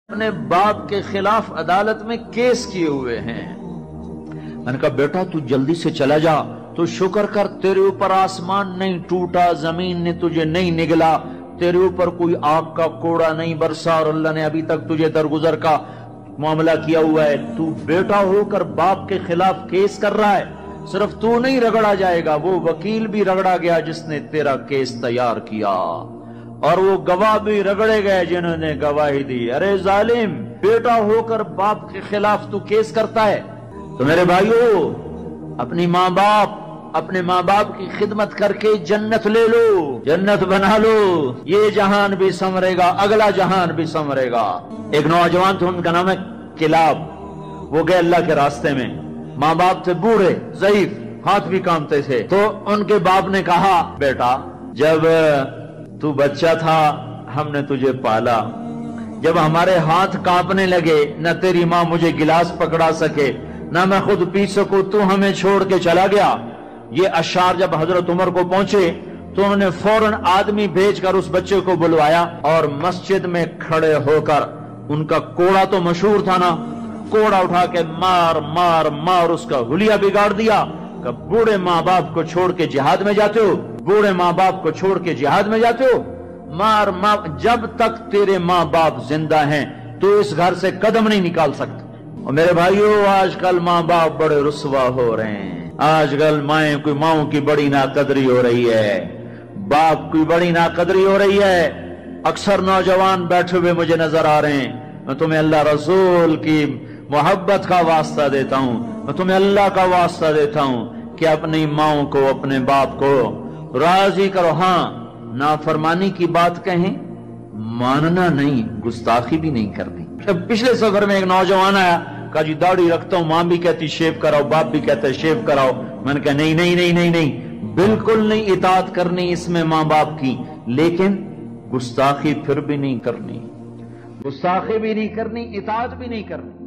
اپنے باپ کے خلاف عدالت میں کیس کیے ہوئے ہیں۔ میں نے کہا بیٹا تو جلدی سے چلا جا، تو شکر کر تیرے اوپر آسمان نہیں ٹوٹا، زمین نے تجھے نہیں نگلا، تیرے اوپر کوئی آگ کا کوڑا نہیں برسا، اور اللہ نے ابھی تک تجھے درگزر کا معاملہ کیا ہوا ہے۔ تو بیٹا ہو کر باپ کے خلاف کیس کر رہا ہے، صرف تو نہیں رگڑا جائے گا، وہ وکیل بھی رگڑا گیا جس نے تیرا کیس تیار کیا، اور وہ گواہ بھی رگڑے گئے جنہوں نے گواہی دی۔ ارے ظالم، بیٹا ہو کر باپ کے خلاف تو کیس کرتا ہے؟ تو میرے بھائیو، اپنے ماں باپ کی خدمت کر کے جنت لے لو، جنت بنا لو، یہ جہان بھی سنورے گا، اگلا جہان بھی سنورے گا۔ ایک نوجوان تھے، ان کا نام ہے کلاب، وہ گئے اللہ کے راستے میں، ماں باپ تھے بوڑھے ضعیف، ہاتھ بھی کامتے تھے، تو ان کے باپ نے کہا بیٹا جب تو بچہ تھا ہم نے تجھے پالا، جب ہمارے ہاتھ کانپنے لگے نہ تیری ماں مجھے گلاس پکڑا سکے نہ میں خود پی سکوں، تو ہمیں چھوڑ کے چلا گیا۔ یہ اشعار جب حضرت عمر کو پہنچے تو انہوں نے فوراً آدمی بھیج کر اس بچے کو بلوایا، اور مسجد میں کھڑے ہو کر ان کا کوڑا تو مشہور تھا نا، کوڑا اٹھا کے مار مار مار اس کا حلیہ بگاڑ دیا کہ بوڑھے ماں باپ کو چھوڑ کے جہاد میں جاتے ہو، بوڑھے ماں باپ کو چھوڑ کے جہاد میں جاتے ہو، مار مار، جب تک تیرے ماں باپ زندہ ہیں تو اس گھر سے قدم نہیں نکال سکتے۔ اور میرے بھائیو، آج کل ماں باپ بڑے رسوا ہو رہے ہیں، آج کل ماؤں کی بڑی ناقدری ہو رہی ہے، باپ کی بڑی ناقدری ہو رہی ہے۔ اکثر نوجوان بیٹھے ہوئے مجھے نظر آ رہے ہیں، میں تمہیں اللہ رسول کی محبت کا واسطہ دیتا ہوں، میں تمہیں اللہ کا واسطہ دیتا ہوں کہ اپنی ماؤں کو، اپنے باپ کو راضی کرو۔ ہاں، نافرمانی کی بات کہیں، ماننا نہیں، گستاخی بھی نہیں کرنی۔ پچھلے سفر میں ایک نوجوان آیا، کہا جی داڑھی رکھتا ہوں، ماں بھی کہتی شیو کراؤ، باپ بھی کہتا ہے شیو کراؤ۔ میں نے کہا نہیں نہیں نہیں نہیں نہیں، بالکل نہیں اطاعت کرنی اس میں ماں باپ کی، لیکن گستاخی پھر بھی نہیں کرنی، گستاخی بھی نہیں کرنی، اطاعت بھی نہیں کرنی۔